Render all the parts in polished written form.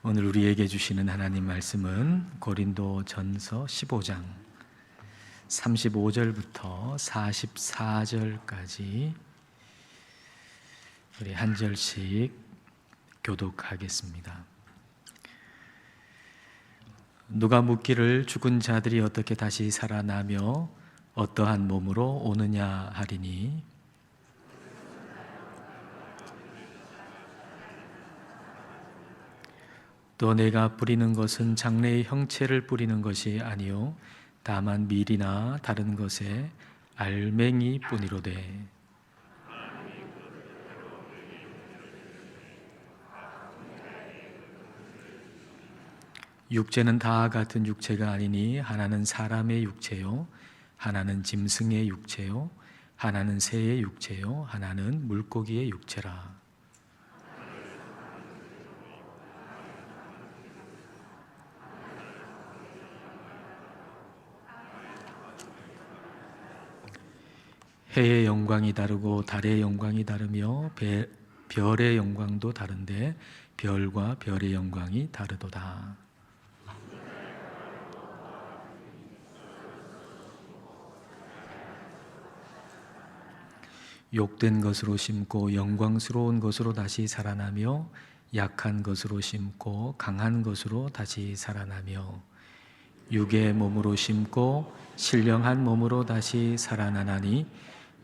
오늘 우리에게 주시는 하나님 말씀은 고린도전서 15장 35절부터 44절까지 우리 한 절씩 교독하겠습니다. 누가 묻기를 죽은 자들이 어떻게 다시 살아나며 어떠한 몸으로 오느냐 하리니, 또 내가 뿌리는 것은 장래의 형체를 뿌리는 것이 아니요 다만 밀이나 다른 것에 알맹이 뿐이로되, 육체는 다 같은 육체가 아니니 하나는 사람의 육체요, 하나는 짐승의 육체요, 하나는 새의 육체요, 하나는 물고기의 육체라. 해의 영광이 다르고 달의 영광이 다르며 별의 영광도 다른데 별과 별의 영광이 다르도다. 욕된 것으로 심고 영광스러운 것으로 다시 살아나며, 약한 것으로 심고 강한 것으로 다시 살아나며, 육의 몸으로 심고 신령한 몸으로 다시 살아나나니,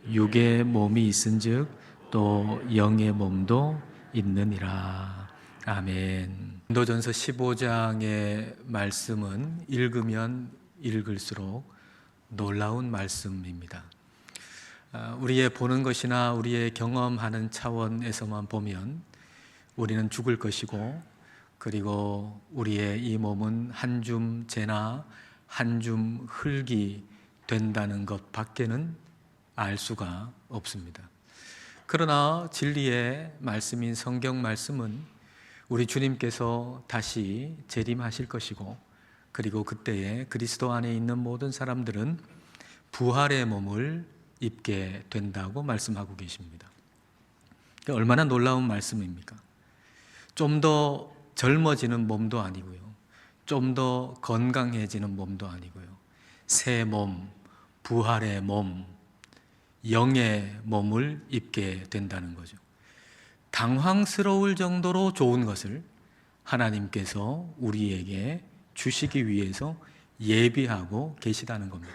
육의 몸이 있은즉 또 영의 몸도 있느니라. 아멘. 고린도전서 15장의 말씀은 읽으면 읽을수록 놀라운 말씀입니다. 우리의 보는 것이나 우리의 경험하는 차원에서만 보면 우리는 죽을 것이고, 그리고 우리의 이 몸은 한 줌 재나 한 줌 흙이 된다는 것 밖에는 알 수가 없습니다. 그러나 진리의 말씀인 성경 말씀은 우리 주님께서 다시 재림하실 것이고, 그리고 그때에 그리스도 안에 있는 모든 사람들은 부활의 몸을 입게 된다고 말씀하고 계십니다. 얼마나 놀라운 말씀입니까? 좀 더 젊어지는 몸도 아니고요, 좀 더 건강해지는 몸도 아니고요, 새 몸, 부활의 몸, 영의 몸을 입게 된다는 거죠. 당황스러울 정도로 좋은 것을 하나님께서 우리에게 주시기 위해서 예비하고 계시다는 겁니다.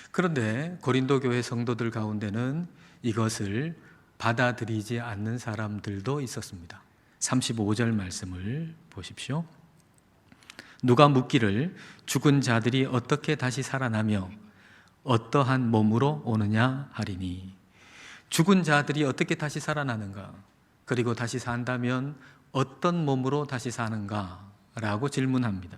그런데 고린도 교회 성도들 가운데는 이것을 받아들이지 않는 사람들도 있었습니다. 35절 말씀을 보십시오. 누가 묻기를 죽은 자들이 어떻게 다시 살아나며 어떠한 몸으로 오느냐 하리니, 죽은 자들이 어떻게 다시 살아나는가, 그리고 다시 산다면 어떤 몸으로 다시 사는가 라고 질문합니다.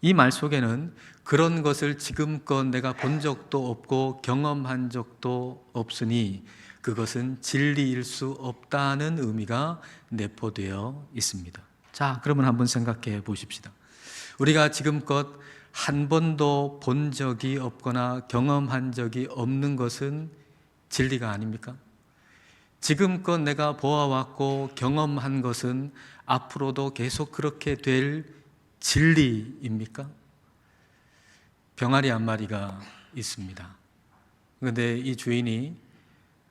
이 말 속에는 그런 것을 지금껏 내가 본 적도 없고 경험한 적도 없으니 그것은 진리일 수 없다는 의미가 내포되어 있습니다. 자, 그러면 한번 생각해 보십시다. 우리가 지금껏 한 번도 본 적이 없거나 경험한 적이 없는 것은 진리가 아닙니까? 지금껏 내가 보아왔고 경험한 것은 앞으로도 계속 그렇게 될 진리입니까? 병아리 한 마리가 있습니다. 그런데 이 주인이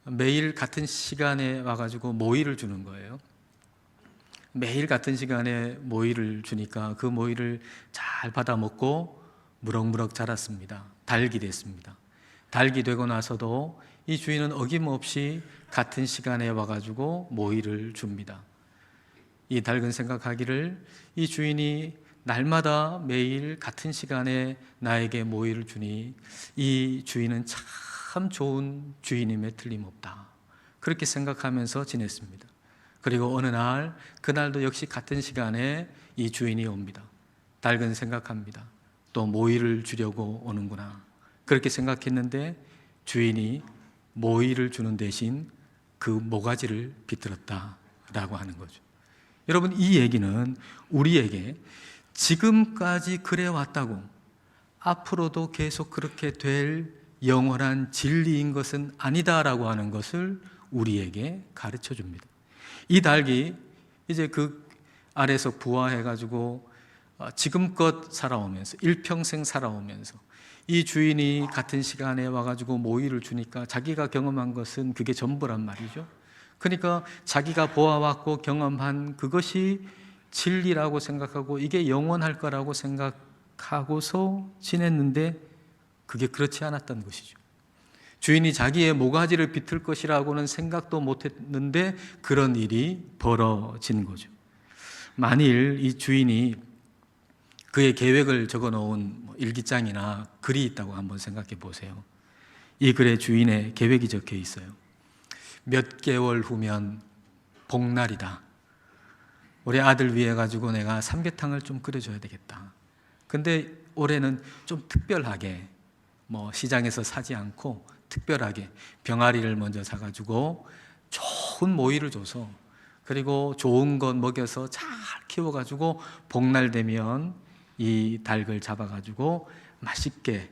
매일 같은 시간에 와가지고 모이를 주는 거예요. 매일 같은 시간에 모이를 주니까 그 모이를 잘 받아 먹고 무럭무럭 자랐습니다. 닭이 됐습니다. 닭이 되고 나서도 이 주인은 어김없이 같은 시간에 와가지고 모이를 줍니다. 이 닭은 생각하기를 이 주인이 날마다 매일 같은 시간에 나에게 모이를 주니 이 주인은 참 좋은 주인임에 틀림없다, 그렇게 생각하면서 지냈습니다. 그리고 어느 날, 그날도 역시 같은 시간에 이 주인이 옵니다. 닭은 생각합니다. 또 모이를 주려고 오는구나, 그렇게 생각했는데 주인이 모이를 주는 대신 그 모가지를 비틀었다라고 하는 거죠. 여러분, 이 얘기는 우리에게 지금까지 그래 왔다고, 앞으로도 계속 그렇게 될 영원한 진리인 것은 아니다라고 하는 것을 우리에게 가르쳐 줍니다. 이 닭이 이제 그 아래에서 부화해가지고 지금껏 살아오면서 일평생 살아오면서 이 주인이 같은 시간에 와가지고 모이를 주니까 자기가 경험한 것은 그게 전부란 말이죠. 그러니까 자기가 보아왔고 경험한 그것이 진리라고 생각하고 이게 영원할 거라고 생각하고서 지냈는데 그게 그렇지 않았던 것이죠. 주인이 자기의 모가지를 비틀 것이라고는 생각도 못했는데 그런 일이 벌어진 거죠. 만일 이 주인이 그의 계획을 적어놓은 일기장이나 글이 있다고 한번 생각해 보세요. 이 글에 주인의 계획이 적혀 있어요. 몇 개월 후면 복날이다. 우리 아들 위해 가지고 내가 삼계탕을 좀 끓여줘야 되겠다. 근데 올해는 좀 특별하게 시장에서 사지 않고 특별하게 병아리를 먼저 사가지고 좋은 모이를 줘서 그리고 좋은 것 먹여서 잘 키워가지고 복날 되면 이 닭을 잡아가지고 맛있게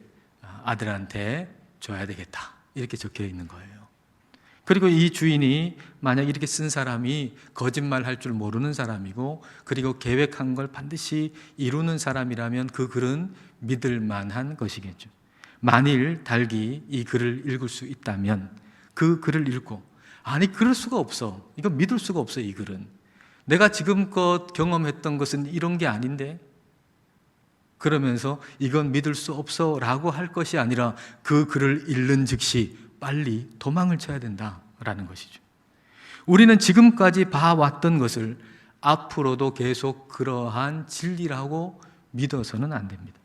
아들한테 줘야 되겠다. 이렇게 적혀 있는 거예요. 그리고 이 주인이 만약 이렇게 쓴 사람이 거짓말 할 줄 모르는 사람이고 그리고 계획한 걸 반드시 이루는 사람이라면 그 글은 믿을 만한 것이겠죠. 만일 닭이 이 글을 읽을 수 있다면 그 글을 읽고 아니 그럴 수가 없어. 이거 믿을 수가 없어. 이 글은 내가 지금껏 경험했던 것은 이런 게 아닌데 그러면서 이건 믿을 수 없어 라고 할 것이 아니라 그 글을 읽는 즉시 빨리 도망을 쳐야 된다라는 것이죠. 우리는 지금까지 봐왔던 것을 앞으로도 계속 그러한 진리라고 믿어서는 안 됩니다.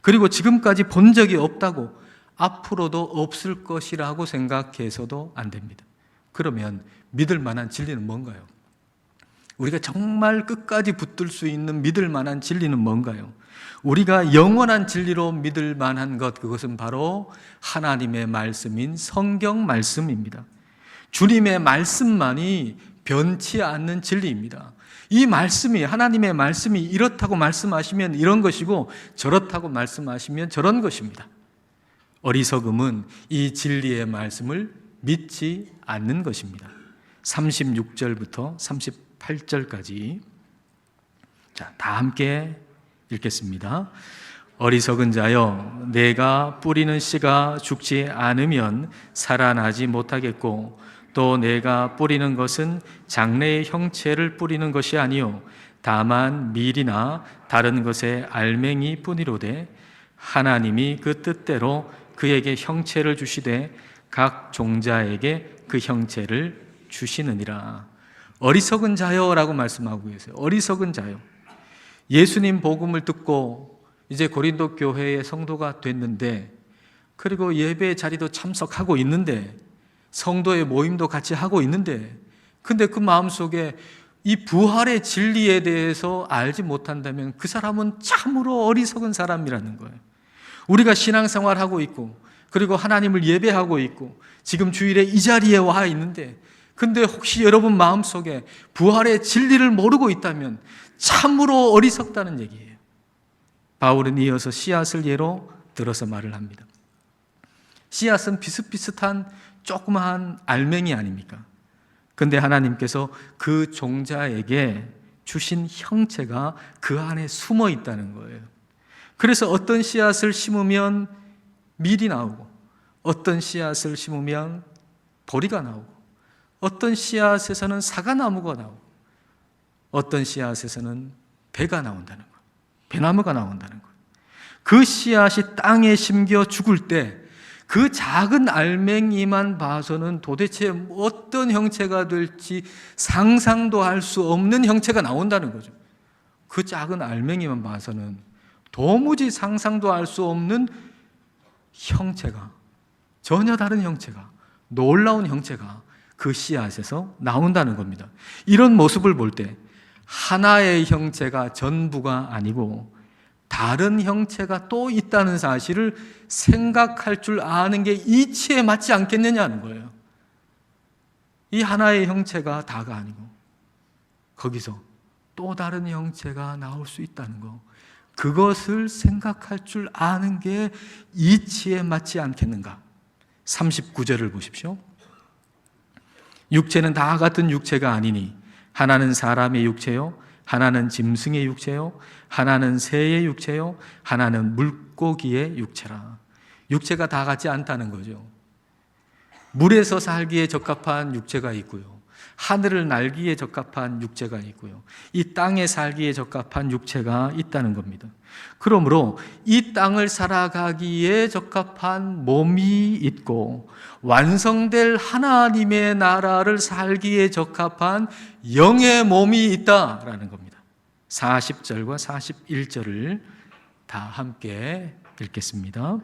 그리고 지금까지 본 적이 없다고 앞으로도 없을 것이라고 생각해서도 안 됩니다. 그러면 믿을 만한 진리는 뭔가요? 우리가 정말 끝까지 붙들 수 있는 믿을 만한 진리는 뭔가요? 우리가 영원한 진리로 믿을 만한 것, 그것은 바로 하나님의 말씀인 성경 말씀입니다. 주님의 말씀만이 변치 않는 진리입니다. 이 말씀이, 하나님의 말씀이 이렇다고 말씀하시면 이런 것이고 저렇다고 말씀하시면 저런 것입니다. 어리석음은 이 진리의 말씀을 믿지 않는 것입니다. 36절부터 38절까지 자, 다 함께 읽겠습니다. 어리석은 자여, 내가 뿌리는 씨가 죽지 않으면 살아나지 못하겠고 또 내가 뿌리는 것은 장래의 형체를 뿌리는 것이 아니요 다만 밀이나 다른 것의 알맹이 뿐이로되 하나님이 그 뜻대로 그에게 형체를 주시되 각 종자에게 그 형체를 주시느니라. 어리석은 자여라고 말씀하고 계세요. 어리석은 자여. 예수님 복음을 듣고 이제 고린도 교회의 성도가 됐는데 그리고 예배 자리도 참석하고 있는데 성도의 모임도 같이 하고 있는데 근데 그 마음속에 이 부활의 진리에 대해서 알지 못한다면 그 사람은 참으로 어리석은 사람이라는 거예요. 우리가 신앙생활하고 있고 그리고 하나님을 예배하고 있고 지금 주일에 이 자리에 와 있는데 근데 혹시 여러분 마음속에 부활의 진리를 모르고 있다면 참으로 어리석다는 얘기예요. 바울은 이어서 씨앗을 예로 들어서 말을 합니다. 씨앗은 비슷비슷한 조그마한 알맹이 아닙니까? 근데 하나님께서 그 종자에게 주신 형체가 그 안에 숨어 있다는 거예요. 그래서 어떤 씨앗을 심으면 밀이 나오고 어떤 씨앗을 심으면 보리가 나오고 어떤 씨앗에서는 사과나무가 나오고 어떤 씨앗에서는 배가 나온다는 거예요. 배나무가 나온다는 거예요. 그 씨앗이 땅에 심겨 죽을 때 그 작은 알맹이만 봐서는 도대체 어떤 형체가 될지 상상도 할 수 없는 형체가 나온다는 거죠. 그 작은 알맹이만 봐서는 도무지 상상도 할 수 없는 형체가, 전혀 다른 형체가, 놀라운 형체가 그 씨앗에서 나온다는 겁니다. 이런 모습을 볼 때 하나의 형체가 전부가 아니고 다른 형체가 또 있다는 사실을 생각할 줄 아는 게 이치에 맞지 않겠느냐는 거예요. 이 하나의 형체가 다가 아니고 거기서 또 다른 형체가 나올 수 있다는 거, 그것을 생각할 줄 아는 게 이치에 맞지 않겠는가? 39절을 보십시오. 육체는 다 같은 육체가 아니니 하나는 사람의 육체요 하나는 짐승의 육체요, 하나는 새의 육체요, 하나는 물고기의 육체라. 육체가 다 같지 않다는 거죠. 물에서 살기에 적합한 육체가 있고요, 하늘을 날기에 적합한 육체가 있고요, 이 땅에 살기에 적합한 육체가 있다는 겁니다. 그러므로 이 땅을 살아가기에 적합한 몸이 있고 완성될 하나님의 나라를 살기에 적합한 영의 몸이 있다라는 겁니다. 40절과 41절을 다 함께 읽겠습니다.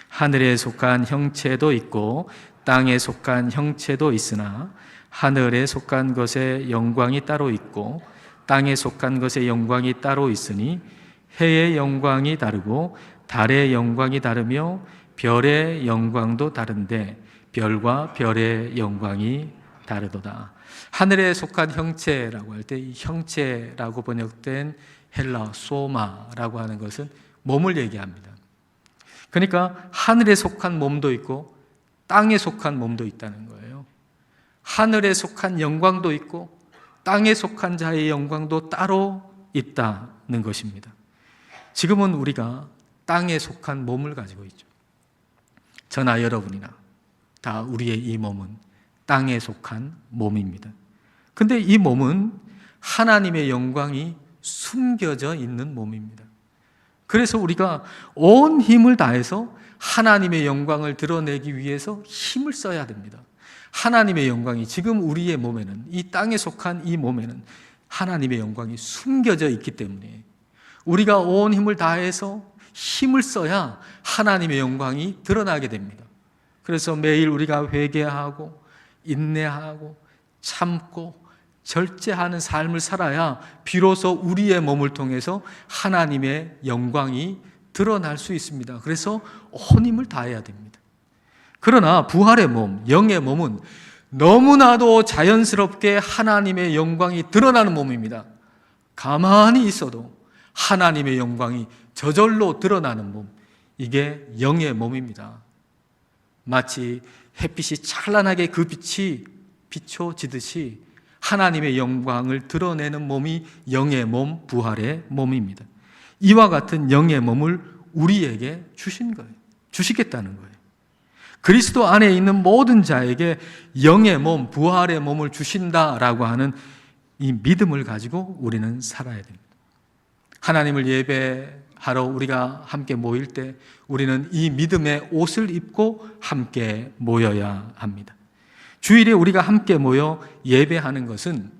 하늘에 속한 형체도 있고 땅에 속한 형체도 있으나 하늘에 속한 것의 영광이 따로 있고 땅에 속한 것의 영광이 따로 있으니 해의 영광이 다르고 달의 영광이 다르며 별의 영광도 다른데 별과 별의 영광이 다르도다. 하늘에 속한 형체라고 할 때 이 형체라고 번역된 헬라 소마라고 하는 것은 몸을 얘기합니다. 그러니까 하늘에 속한 몸도 있고 땅에 속한 몸도 있다는 거예요. 하늘에 속한 영광도 있고 땅에 속한 자의 영광도 따로 있다는 것입니다. 지금은 우리가 땅에 속한 몸을 가지고 있죠. 저나 여러분이나 다 우리의 이 몸은 땅에 속한 몸입니다. 근데 이 몸은 하나님의 영광이 숨겨져 있는 몸입니다. 그래서 우리가 온 힘을 다해서 하나님의 영광을 드러내기 위해서 힘을 써야 됩니다. 하나님의 영광이 지금 우리의 몸에는, 이 땅에 속한 이 몸에는 하나님의 영광이 숨겨져 있기 때문에 우리가 온 힘을 다해서 힘을 써야 하나님의 영광이 드러나게 됩니다. 그래서 매일 우리가 회개하고 인내하고 참고 절제하는 삶을 살아야 비로소 우리의 몸을 통해서 하나님의 영광이 드러날 수 있습니다. 그래서 온 힘을 다해야 됩니다. 그러나 부활의 몸, 영의 몸은 너무나도 자연스럽게 하나님의 영광이 드러나는 몸입니다. 가만히 있어도 하나님의 영광이 저절로 드러나는 몸, 이게 영의 몸입니다. 마치 햇빛이 찬란하게 그 빛이 비춰지듯이 하나님의 영광을 드러내는 몸이 영의 몸, 부활의 몸입니다. 이와 같은 영의 몸을 우리에게 주신 거예요. 주시겠다는 거예요. 그리스도 안에 있는 모든 자에게 영의 몸, 부활의 몸을 주신다라고 하는 이 믿음을 가지고 우리는 살아야 됩니다. 하나님을 예배하러 우리가 함께 모일 때 우리는 이 믿음의 옷을 입고 함께 모여야 합니다. 주일에 우리가 함께 모여 예배하는 것은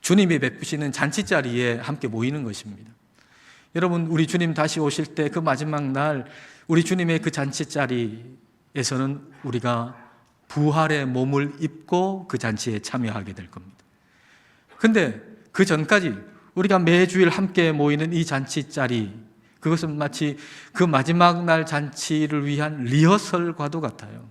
주님이 베푸시는 잔치자리에 함께 모이는 것입니다. 여러분, 우리 주님 다시 오실 때 그 마지막 날 우리 주님의 그 잔치자리에서는 우리가 부활의 몸을 입고 그 잔치에 참여하게 될 겁니다. 근데 그 전까지 우리가 매주일 함께 모이는 이 잔치자리, 그것은 마치 그 마지막 날 잔치를 위한 리허설과도 같아요.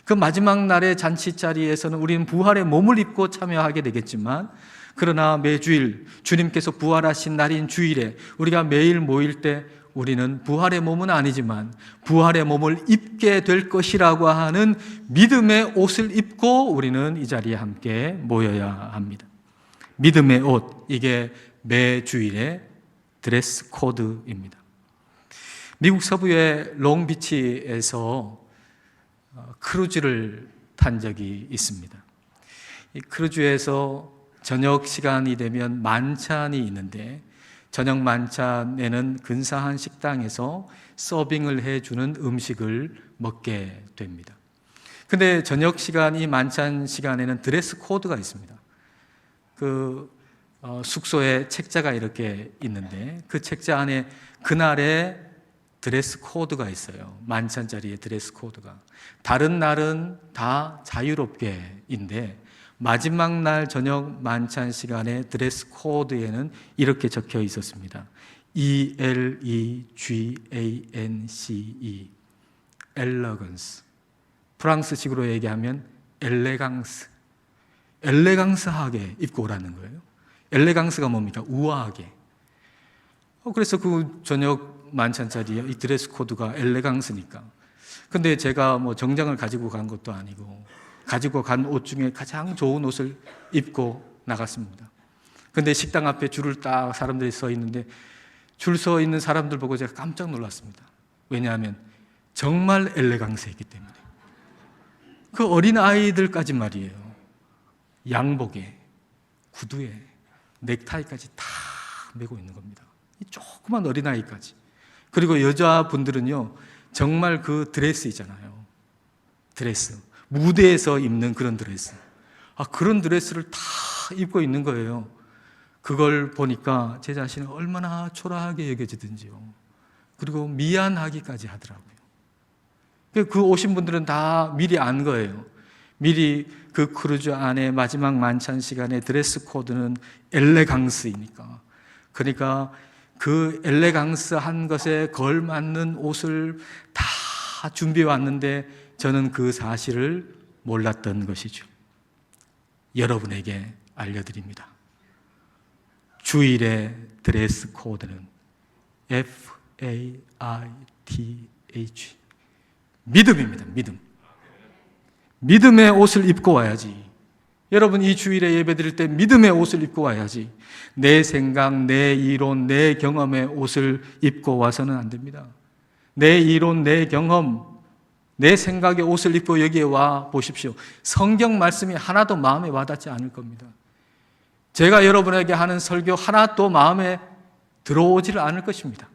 그 마지막 날의 잔치자리에서는 우리는 부활의 몸을 입고 참여하게 되겠지만, 그러나 매주일 주님께서 부활하신 날인 주일에 우리가 매일 모일 때 우리는 부활의 몸은 아니지만 부활의 몸을 입게 될 것이라고 하는 믿음의 옷을 입고 우리는 이 자리에 함께 모여야 합니다. 믿음의 옷, 이게 매주일의 드레스 코드입니다. 미국 서부의 롱비치에서 크루즈를 탄 적이 있습니다. 이 크루즈에서 저녁 시간이 되면 만찬이 있는데, 저녁 만찬에는 근사한 식당에서 서빙을 해주는 음식을 먹게 됩니다. 근데 저녁 시간, 이 만찬 시간에는 드레스 코드가 있습니다. 숙소에 책자가 이렇게 있는데 그 책자 안에 그날의 드레스 코드가 있어요. 만찬 자리에 드레스 코드가. 다른 날은 다 자유롭게인데 마지막 날 저녁 만찬 시간에 드레스 코드에는 이렇게 적혀 있었습니다. ELEGANCE, 엘러건스. 프랑스식으로 얘기하면 엘레강스. 엘레강스하게 입고 오라는 거예요. 엘레강스가 뭡니까? 우아하게. 그래서 그 저녁 만찬 자리에 이 드레스 코드가 엘레강스니까. 근데 제가 뭐 정장을 가지고 간 것도 아니고 가지고 간 옷 중에 가장 좋은 옷을 입고 나갔습니다. 근데 식당 앞에 줄을 딱 사람들이 서 있는데 줄 서 있는 사람들 보고 제가 깜짝 놀랐습니다. 왜냐하면 정말 엘레강스했기 때문에. 그 어린 아이들까지 말이에요. 양복에, 구두에, 넥타이까지 다 메고 있는 겁니다. 이 조그만 어린아이까지. 그리고 여자분들은요, 정말 그 드레스 있잖아요. 드레스. 무대에서 입는 그런 드레스. 그런 드레스를 다 입고 있는 거예요. 그걸 보니까 제 자신은 얼마나 초라하게 여겨지든지요. 그리고 미안하기까지 하더라고요. 그 오신 분들은 다 미리 안 거예요. 미리 그 크루즈 안에 마지막 만찬 시간에 드레스 코드는 엘레강스이니까. 그러니까 그 엘레강스한 것에 걸맞는 옷을 다 준비해 왔는데 저는 그 사실을 몰랐던 것이죠. 여러분에게 알려드립니다. 주일의 드레스 코드는 FAITH 믿음입니다. 믿음. 믿음의 옷을 입고 와야지. 여러분 이 주일에 예배드릴 때 믿음의 옷을 입고 와야지. 내 생각, 내 이론, 내 경험의 옷을 입고 와서는 안 됩니다. 내 이론, 내 경험, 내 생각의 옷을 입고 여기에 와 보십시오. 성경 말씀이 하나도 마음에 와닿지 않을 겁니다. 제가 여러분에게 하는 설교 하나도 마음에 들어오지를 않을 것입니다.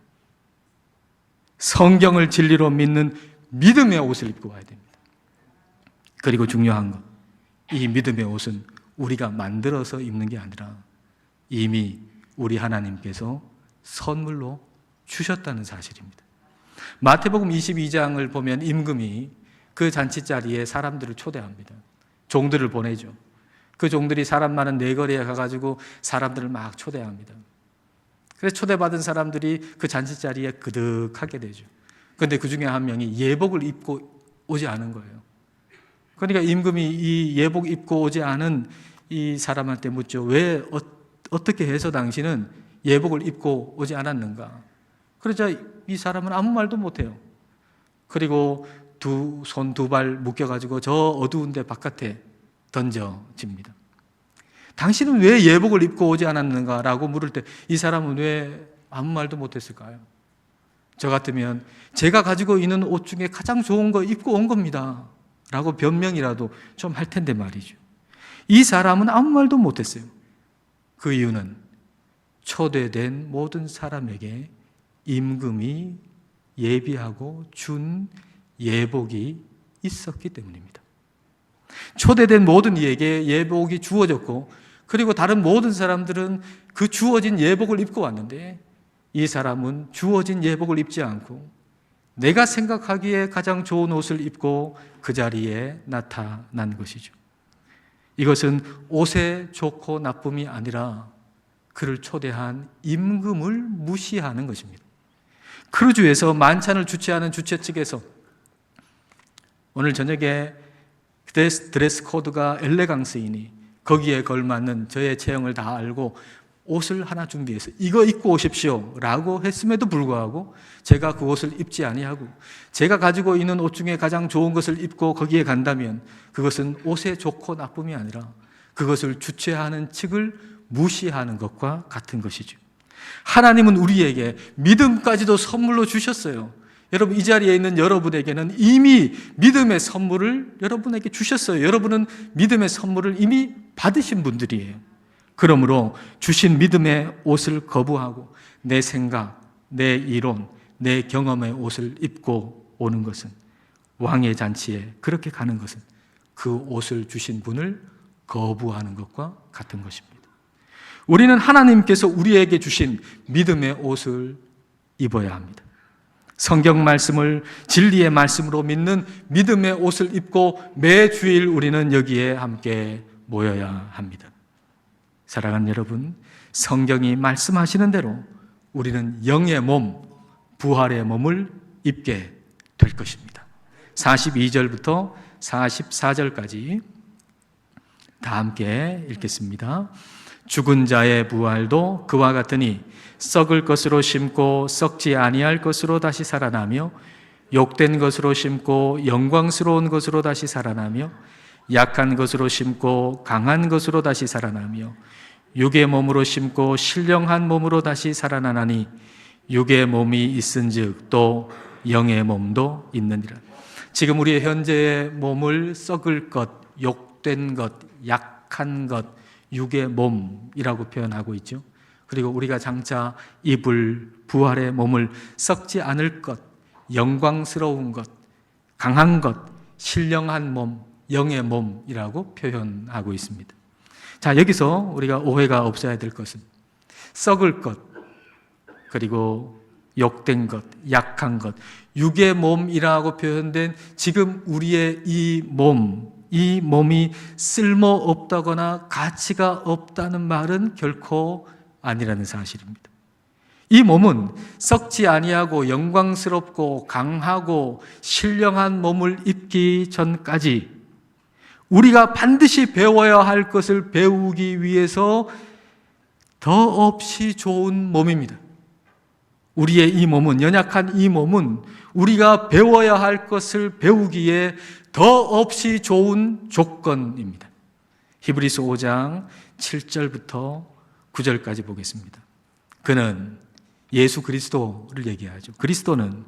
성경을 진리로 믿는 믿음의 옷을 입고 와야 됩니다. 그리고 중요한 것, 이 믿음의 옷은 우리가 만들어서 입는 게 아니라 이미 우리 하나님께서 선물로 주셨다는 사실입니다. 마태복음 22장을 보면 임금이 그 잔치자리에 사람들을 초대합니다. 종들을 보내죠. 그 종들이 사람 많은 내거리에 가가지고 사람들을 막 초대합니다. 그래서 초대받은 사람들이 그 잔치자리에 그득하게 되죠. 그런데 그 중에 한 명이 예복을 입고 오지 않은 거예요. 그러니까 임금이 이 예복 입고 오지 않은 이 사람한테 묻죠. 왜 어떻게 해서 당신은 예복을 입고 오지 않았는가? 그러자 이 사람은 아무 말도 못해요. 그리고 손 두 발 묶여가지고 저 어두운 데 바깥에 던져집니다. 당신은 왜 예복을 입고 오지 않았는가? 라고 물을 때 이 사람은 왜 아무 말도 못했을까요? 저 같으면 제가 가지고 있는 옷 중에 가장 좋은 거 입고 온 겁니다 라고 변명이라도 좀 할 텐데 말이죠. 이 사람은 아무 말도 못했어요. 그 이유는 초대된 모든 사람에게 임금이 예비하고 준 예복이 있었기 때문입니다. 초대된 모든 이에게 예복이 주어졌고, 그리고 다른 모든 사람들은 그 주어진 예복을 입고 왔는데 이 사람은 주어진 예복을 입지 않고 내가 생각하기에 가장 좋은 옷을 입고 그 자리에 나타난 것이죠. 이것은 옷의 좋고 나쁨이 아니라 그를 초대한 임금을 무시하는 것입니다. 크루즈에서 만찬을 주최하는 주최 측에서 오늘 저녁에 드레스 코드가 엘레강스이니 거기에 걸맞는 저의 체형을 다 알고 옷을 하나 준비해서 이거 입고 오십시오 라고 했음에도 불구하고 제가 그 옷을 입지 아니하고 제가 가지고 있는 옷 중에 가장 좋은 것을 입고 거기에 간다면 그것은 옷의 좋고 나쁨이 아니라 그것을 주최하는 측을 무시하는 것과 같은 것이죠. 하나님은 우리에게 믿음까지도 선물로 주셨어요. 여러분 이 자리에 있는 여러분에게는 이미 믿음의 선물을 여러분에게 주셨어요. 여러분은 믿음의 선물을 이미 받으신 분들이에요. 그러므로 주신 믿음의 옷을 거부하고 내 생각, 내 이론, 내 경험의 옷을 입고 오는 것은 왕의 잔치에 그렇게 가는 것은 그 옷을 주신 분을 거부하는 것과 같은 것입니다. 우리는 하나님께서 우리에게 주신 믿음의 옷을 입어야 합니다. 성경 말씀을 진리의 말씀으로 믿는 믿음의 옷을 입고 매주일 우리는 여기에 함께 모여야 합니다. 사랑하는 여러분, 성경이 말씀하시는 대로 우리는 영의 몸, 부활의 몸을 입게 될 것입니다. 42절부터 44절까지 다 함께 읽겠습니다. 죽은 자의 부활도 그와 같으니 썩을 것으로 심고 썩지 아니할 것으로 다시 살아나며 욕된 것으로 심고 영광스러운 것으로 다시 살아나며 약한 것으로 심고 강한 것으로 다시 살아나며 육의 몸으로 심고 신령한 몸으로 다시 살아나나니 육의 몸이 있은즉 또 영의 몸도 있느니라. 지금 우리의 현재의 몸을 썩을 것, 욕된 것, 약한 것, 육의 몸이라고 표현하고 있죠. 그리고 우리가 장차 입을 부활의 몸을 썩지 않을 것, 영광스러운 것, 강한 것, 신령한 몸, 영의 몸이라고 표현하고 있습니다. 자, 여기서 우리가 오해가 없어야 될 것은 썩을 것, 그리고 욕된 것, 약한 것, 육의 몸이라고 표현된 지금 우리의 이 몸이 쓸모없다거나 가치가 없다는 말은 결코 아니라는 사실입니다. 이 몸은 썩지 아니하고 영광스럽고 강하고 신령한 몸을 입기 전까지 우리가 반드시 배워야 할 것을 배우기 위해서 더없이 좋은 몸입니다. 우리의 이 몸은, 연약한 이 몸은 우리가 배워야 할 것을 배우기에 더없이 좋은 조건입니다. 히브리서 5장 7절부터 9절까지 보겠습니다. 그는 예수 그리스도를 얘기하죠. 그리스도는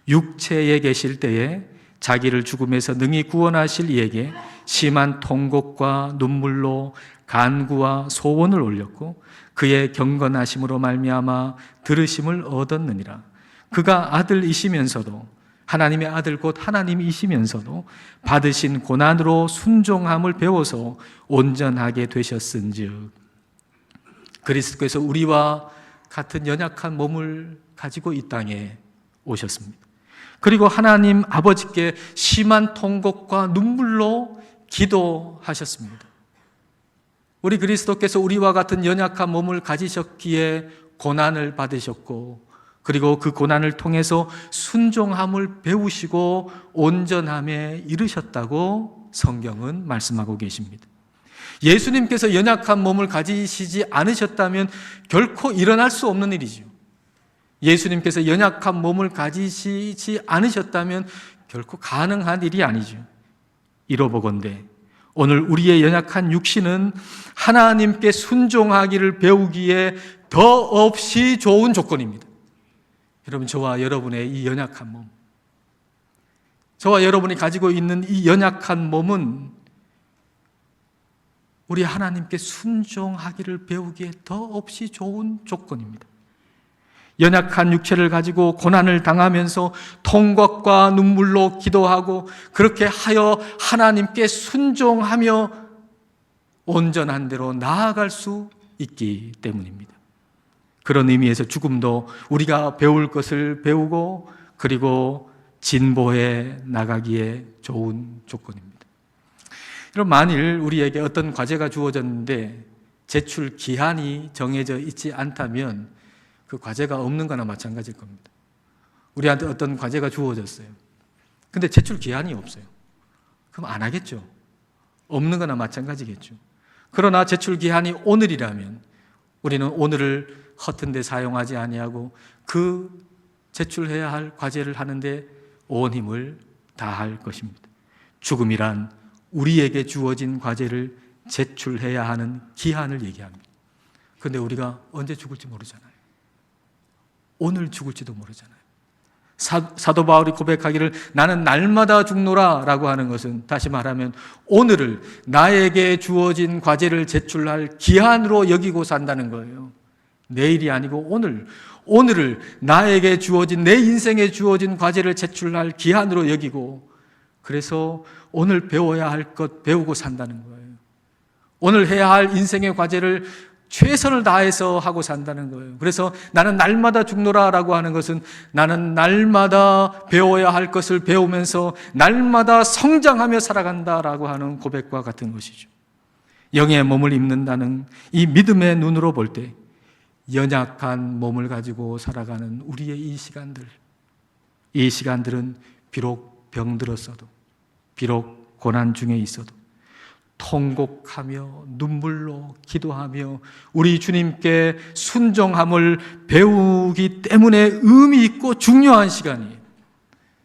육체에 계실 때에 자기를 죽음에서 능히 구원하실 이에게 심한 통곡과 눈물로 간구와 소원을 올렸고 그의 경건하심으로 말미암아 들으심을 얻었느니라. 그가 아들이시면서도, 하나님의 아들 곧 하나님이시면서도 받으신 고난으로 순종함을 배워서 온전하게 되셨은즉. 그리스도께서 우리와 같은 연약한 몸을 가지고 이 땅에 오셨습니다. 그리고 하나님 아버지께 심한 통곡과 눈물로 기도하셨습니다. 우리 그리스도께서 우리와 같은 연약한 몸을 가지셨기에 고난을 받으셨고, 그리고 그 고난을 통해서 순종함을 배우시고 온전함에 이르셨다고 성경은 말씀하고 계십니다. 예수님께서 연약한 몸을 가지시지 않으셨다면 결코 일어날 수 없는 일이죠. 예수님께서 연약한 몸을 가지시지 않으셨다면 결코 가능한 일이 아니죠. 이로보건대 오늘 우리의 연약한 육신은 하나님께 순종하기를 배우기에 더없이 좋은 조건입니다. 여러분, 저와 여러분의 이 연약한 몸, 저와 여러분이 가지고 있는 이 연약한 몸은 우리 하나님께 순종하기를 배우기에 더없이 좋은 조건입니다. 연약한 육체를 가지고 고난을 당하면서 통곡과 눈물로 기도하고 그렇게 하여 하나님께 순종하며 온전한 대로 나아갈 수 있기 때문입니다. 그런 의미에서 죽음도 우리가 배울 것을 배우고 그리고 진보해 나가기에 좋은 조건입니다. 그럼 만일 우리에게 어떤 과제가 주어졌는데 제출 기한이 정해져 있지 않다면 그 과제가 없는 거나 마찬가지일 겁니다. 우리한테 어떤 과제가 주어졌어요. 근데 제출 기한이 없어요. 그럼 안 하겠죠. 없는 거나 마찬가지겠죠. 그러나 제출 기한이 오늘이라면 우리는 오늘을 허튼 데 사용하지 아니하고 그 제출해야 할 과제를 하는데 온 힘을 다할 것입니다. 죽음이란 우리에게 주어진 과제를 제출해야 하는 기한을 얘기합니다. 그런데 우리가 언제 죽을지 모르잖아요. 오늘 죽을지도 모르잖아요. 사도 바울이 고백하기를 나는 날마다 죽노라 라고 하는 것은 다시 말하면 오늘을 나에게 주어진 과제를 제출할 기한으로 여기고 산다는 거예요. 내일이 아니고 오늘을 나에게 주어진, 내 인생에 주어진 과제를 제출할 기한으로 여기고, 그래서 오늘 배워야 할 것 배우고 산다는 거예요. 오늘 해야 할 인생의 과제를 최선을 다해서 하고 산다는 거예요. 그래서 나는 날마다 죽노라 라고 하는 것은 나는 날마다 배워야 할 것을 배우면서 날마다 성장하며 살아간다라고 하는 고백과 같은 것이죠. 영의 몸을 입는다는 이 믿음의 눈으로 볼 때 연약한 몸을 가지고 살아가는 우리의 이 시간들은 비록 병들었어도, 비록 고난 중에 있어도 통곡하며 눈물로 기도하며 우리 주님께 순종함을 배우기 때문에 의미 있고 중요한 시간이에요.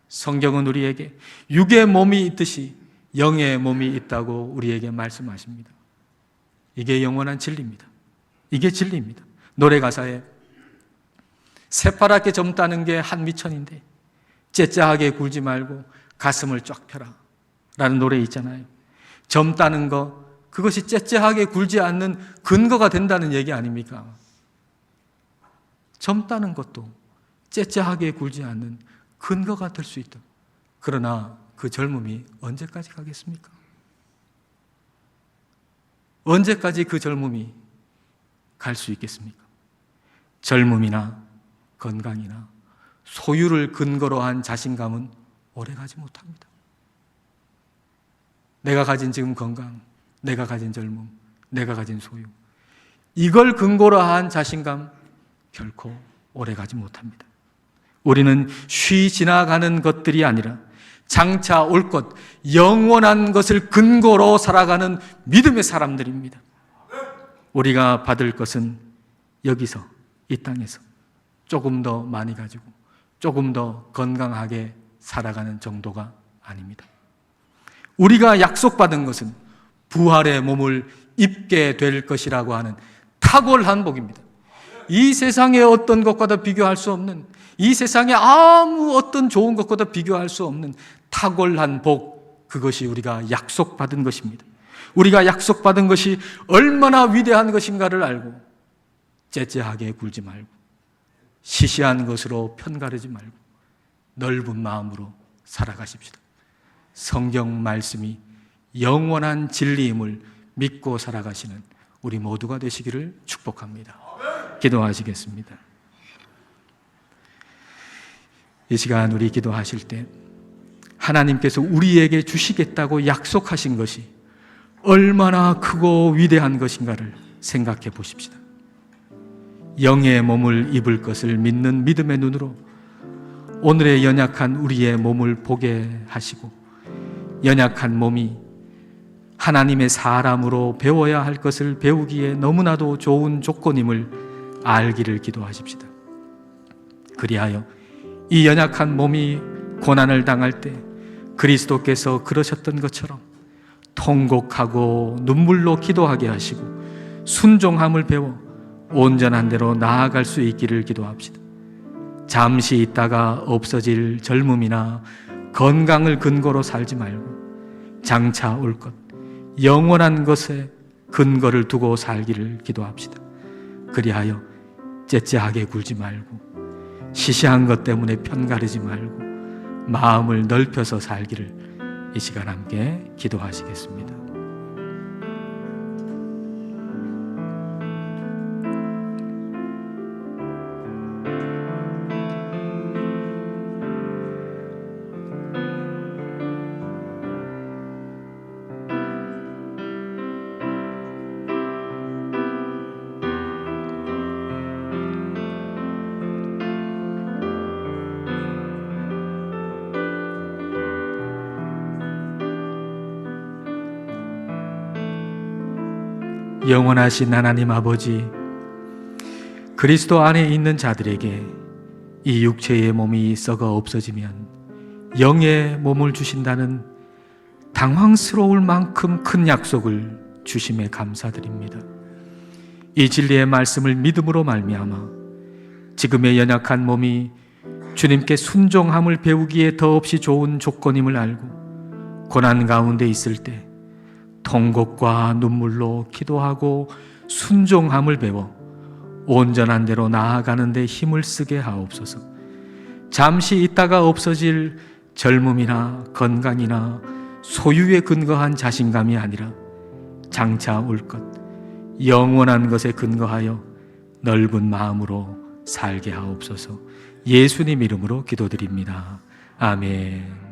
성경은 우리에게 육의 몸이 있듯이 영의 몸이 있다고 우리에게 말씀하십니다. 이게 영원한 진리입니다. 이게 진리입니다. 노래 가사에 새파랗게 젊다는 게 한미천인데 째째하게 굴지 말고 가슴을 쫙 펴라 라는 노래 있잖아요. 젊다는 거, 그것이 째째하게 굴지 않는 근거가 된다는 얘기 아닙니까? 젊다는 것도 째째하게 굴지 않는 근거가 될 수 있다. 그러나 그 젊음이 언제까지 가겠습니까? 언제까지 그 젊음이 갈 수 있겠습니까? 젊음이나 건강이나 소유를 근거로 한 자신감은 오래가지 못합니다. 내가 가진 지금 건강, 내가 가진 젊음, 내가 가진 소유, 이걸 근거로 한 자신감 결코 오래가지 못합니다. 우리는 쉬 지나가는 것들이 아니라 장차 올 것, 영원한 것을 근거로 살아가는 믿음의 사람들입니다. 우리가 받을 것은 여기서, 이 땅에서 조금 더 많이 가지고 조금 더 건강하게 살아가는 정도가 아닙니다. 우리가 약속받은 것은 부활의 몸을 입게 될 것이라고 하는 탁월한 복입니다. 이 세상의 어떤 것과도 비교할 수 없는, 이 세상의 아무 어떤 좋은 것과도 비교할 수 없는 탁월한 복, 그것이 우리가 약속받은 것입니다. 우리가 약속받은 것이 얼마나 위대한 것인가를 알고 째째하게 굴지 말고 시시한 것으로 편가르지 말고 넓은 마음으로 살아가십시다. 성경 말씀이 영원한 진리임을 믿고 살아가시는 우리 모두가 되시기를 축복합니다. 기도하시겠습니다. 이 시간 우리 기도하실 때 하나님께서 우리에게 주시겠다고 약속하신 것이 얼마나 크고 위대한 것인가를 생각해 보십시다. 영의 몸을 입을 것을 믿는 믿음의 눈으로 오늘의 연약한 우리의 몸을 보게 하시고 연약한 몸이 하나님의 사람으로 배워야 할 것을 배우기에 너무나도 좋은 조건임을 알기를 기도하십시다. 그리하여 이 연약한 몸이 고난을 당할 때 그리스도께서 그러셨던 것처럼 통곡하고 눈물로 기도하게 하시고 순종함을 배워 온전한 대로 나아갈 수 있기를 기도합시다. 잠시 있다가 없어질 젊음이나 건강을 근거로 살지 말고 장차 올 것, 영원한 것에 근거를 두고 살기를 기도합시다. 그리하여 째째하게 굴지 말고 시시한 것 때문에 편가르지 말고 마음을 넓혀서 살기를 이 시간 함께 기도하시겠습니다. 영원하신 하나님 아버지, 그리스도 안에 있는 자들에게 이 육체의 몸이 썩어 없어지면 영의 몸을 주신다는 당황스러울 만큼 큰 약속을 주심에 감사드립니다. 이 진리의 말씀을 믿음으로 말미암아 지금의 연약한 몸이 주님께 순종함을 배우기에 더없이 좋은 조건임을 알고 고난 가운데 있을 때 통곡과 눈물로 기도하고 순종함을 배워 온전한 대로 나아가는 데 힘을 쓰게 하옵소서. 잠시 있다가 없어질 젊음이나 건강이나 소유에 근거한 자신감이 아니라 장차 올 것, 영원한 것에 근거하여 넓은 마음으로 살게 하옵소서. 예수님 이름으로 기도드립니다. 아멘.